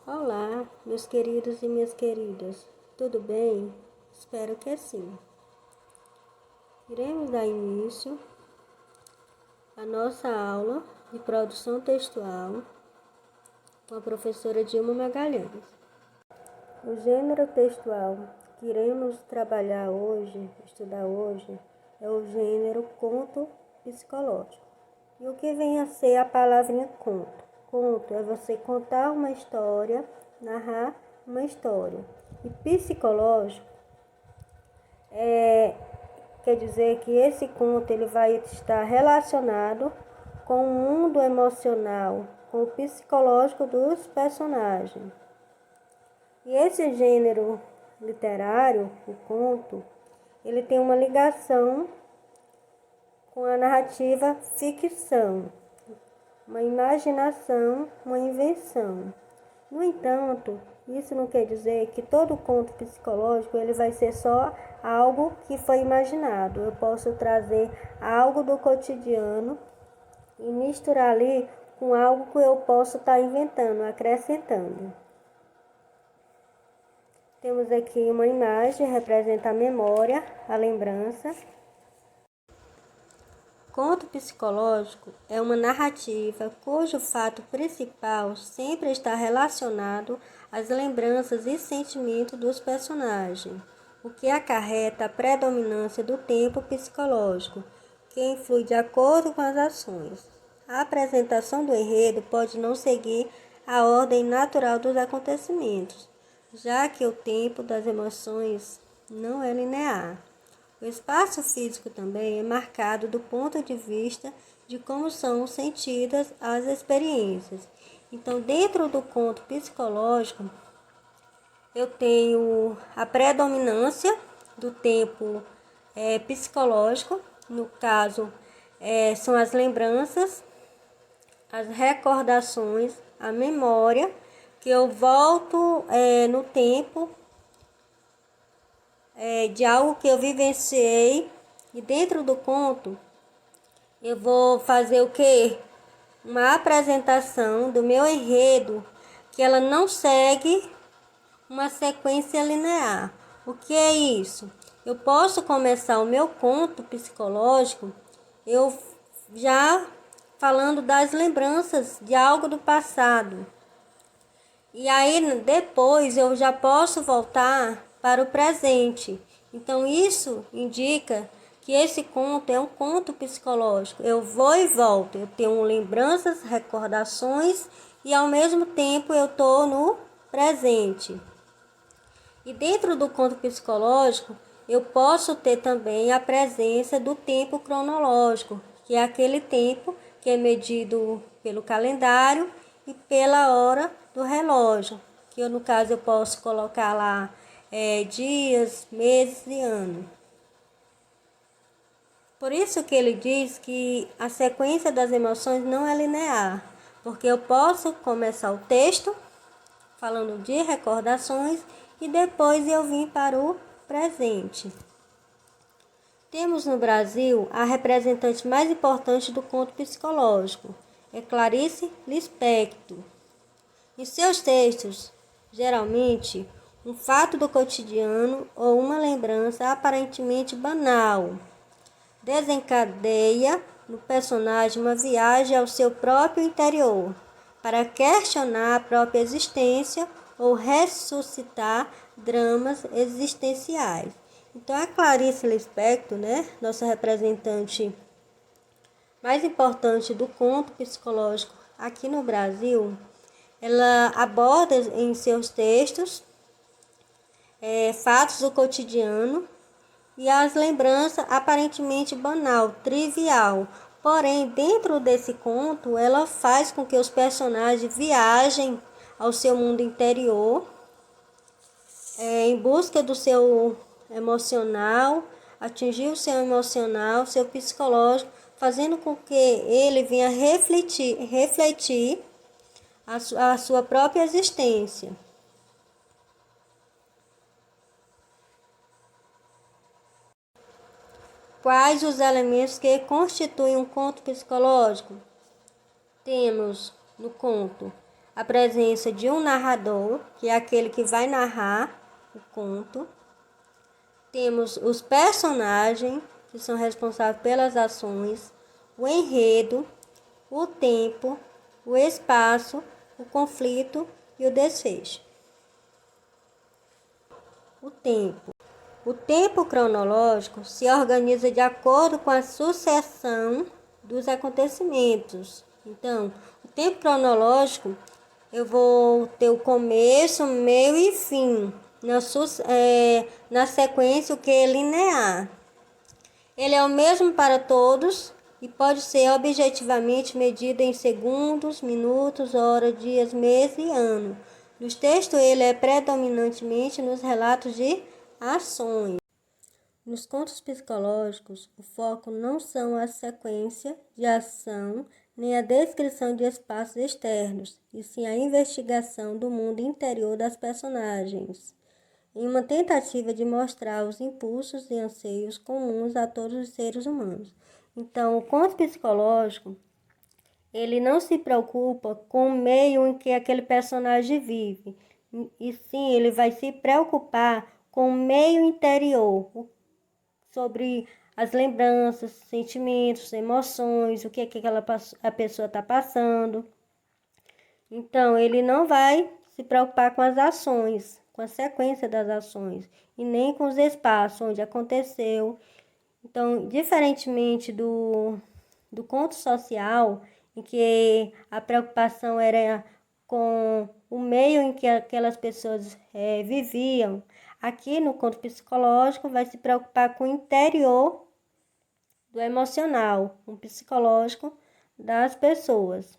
Olá, meus queridos e minhas queridas, tudo bem? Espero que sim. Iremos dar início à nossa aula de produção textual com a professora Dilma Magalhães. O gênero textual que iremos trabalhar hoje, estudar hoje, é o gênero conto psicológico. E o que vem a ser a palavrinha conto? Conto é você contar uma história, narrar uma história. E psicológico quer dizer que esse conto ele vai estar relacionado com o mundo emocional, com o psicológico dos personagens. E esse gênero literário, o conto, ele tem uma ligação com a narrativa ficção, uma imaginação, uma invenção. No entanto, isso não quer dizer que todo conto psicológico ele vai ser só algo que foi imaginado. Eu posso trazer algo do cotidiano e misturar ali com algo que eu posso estar inventando, acrescentando. Temos aqui uma imagem que representa a memória, a lembrança. Conto psicológico é uma narrativa cujo fato principal sempre está relacionado às lembranças e sentimentos dos personagens, o que acarreta a predominância do tempo psicológico, que influi de acordo com as ações. A apresentação do enredo pode não seguir a ordem natural dos acontecimentos, já que o tempo das emoções não é linear. O espaço físico também é marcado do ponto de vista de como são sentidas as experiências. Então, dentro do conto psicológico, eu tenho a predominância do tempo psicológico, no caso, são as lembranças, as recordações, a memória, que eu volto no tempo de algo que eu vivenciei, e dentro do conto eu vou fazer o quê? Uma apresentação do meu enredo, que ela não segue uma sequência linear. O que é isso? Eu posso começar o meu conto psicológico eu já falando das lembranças de algo do passado. E aí depois eu já posso voltar para o presente. Então isso indica que esse conto é um conto psicológico. Eu vou e volto, eu tenho lembranças, recordações e ao mesmo tempo eu estou no presente. E dentro do conto psicológico eu posso ter também a presença do tempo cronológico, que é aquele tempo que é medido pelo calendário e pela hora do relógio, que eu, no caso eu posso colocar lá dias, meses e anos. Por isso que ele diz que a sequência das emoções não é linear, porque eu posso começar o texto falando de recordações e depois eu vim para o presente. Temos no Brasil a representante mais importante do conto psicológico, é Clarice Lispector. Em seus textos, geralmente, um fato do cotidiano ou uma lembrança aparentemente banal desencadeia no personagem uma viagem ao seu próprio interior para questionar a própria existência ou ressuscitar dramas existenciais. Então, a Clarice Lispector, nossa representante mais importante do conto psicológico aqui no Brasil, ela aborda em seus textos fatos do cotidiano e as lembranças aparentemente banal, trivial. Porém, dentro desse conto, ela faz com que os personagens viajem ao seu mundo interior em busca do seu emocional, atingir o seu emocional, seu psicológico, fazendo com que ele venha refletir a sua própria existência. Quais os elementos que constituem um conto psicológico? Temos no conto a presença de um narrador, que é aquele que vai narrar o conto. Temos os personagens, que são responsáveis pelas ações, o enredo, o tempo, o espaço, o conflito e o desfecho. O tempo. O tempo cronológico se organiza de acordo com a sucessão dos acontecimentos. Então, o tempo cronológico, eu vou ter o começo, meio e fim. Na sequência, o que é linear. Ele é o mesmo para todos e pode ser objetivamente medido em segundos, minutos, horas, dias, meses e ano. Nos textos, ele é predominantemente nos relatos de ações. Nos contos psicológicos, o foco não são a sequência de ação nem a descrição de espaços externos, e sim a investigação do mundo interior das personagens, em uma tentativa de mostrar os impulsos e anseios comuns a todos os seres humanos. Então, o conto psicológico, ele não se preocupa com o meio em que aquele personagem vive, e sim, ele vai se preocupar com o meio interior, sobre as lembranças, sentimentos, emoções, o que a pessoa está passando. Então, ele não vai se preocupar com as ações, com a sequência das ações, e nem com os espaços onde aconteceu. Então, diferentemente do conto social, em que a preocupação era com o meio em que aquelas pessoas viviam, aqui no conto psicológico vai se preocupar com o interior do emocional, o psicológico das pessoas.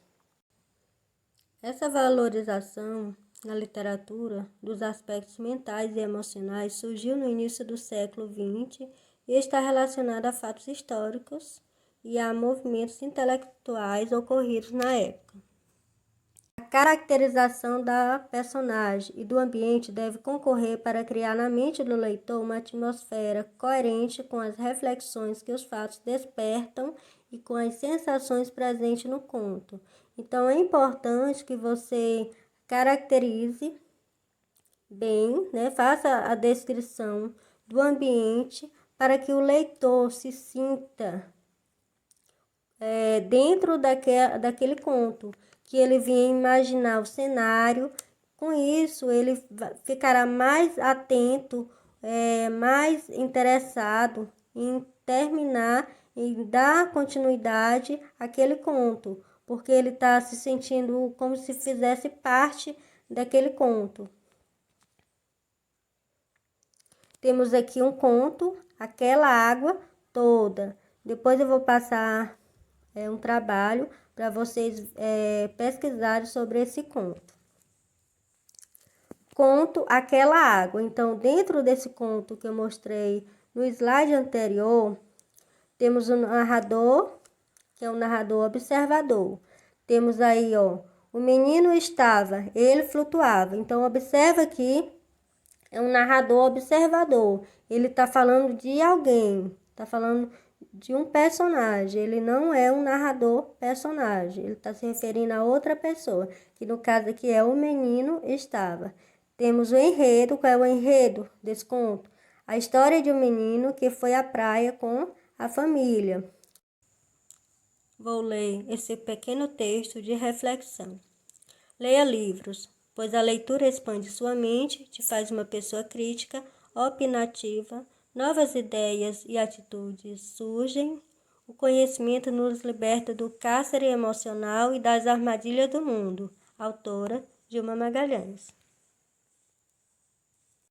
Essa valorização na literatura dos aspectos mentais e emocionais surgiu no início do século XX e está relacionada a fatos históricos e a movimentos intelectuais ocorridos na época. A caracterização da personagem e do ambiente deve concorrer para criar na mente do leitor uma atmosfera coerente com as reflexões que os fatos despertam e com as sensações presentes no conto. Então, é importante que você caracterize bem, faça a descrição do ambiente para que o leitor se sinta dentro daquele conto, que ele venha imaginar o cenário. Com isso, ele ficará mais atento, mais interessado em terminar e dar continuidade àquele conto, porque ele está se sentindo como se fizesse parte daquele conto. Temos aqui um conto, Aquela Água Toda. Depois eu vou passar um trabalho para vocês pesquisarem sobre esse conto. Conto Aquela Água. Então, dentro desse conto que eu mostrei no slide anterior, temos o narrador, que é o narrador observador. Temos aí, o menino estava, ele flutuava. Então, observa que é um narrador observador. Ele está falando de alguém, está falando de um personagem. Ele não é um narrador personagem. Ele está se referindo a outra pessoa, que no caso aqui é o menino estava. Temos o enredo. Qual é o enredo desse conto? A história de um menino que foi à praia com a família. Vou ler esse pequeno texto de reflexão. Leia livros, pois a leitura expande sua mente, te faz uma pessoa crítica, opinativa, novas ideias e atitudes surgem. O conhecimento nos liberta do cárcere emocional e das armadilhas do mundo. Autora Dilma Magalhães.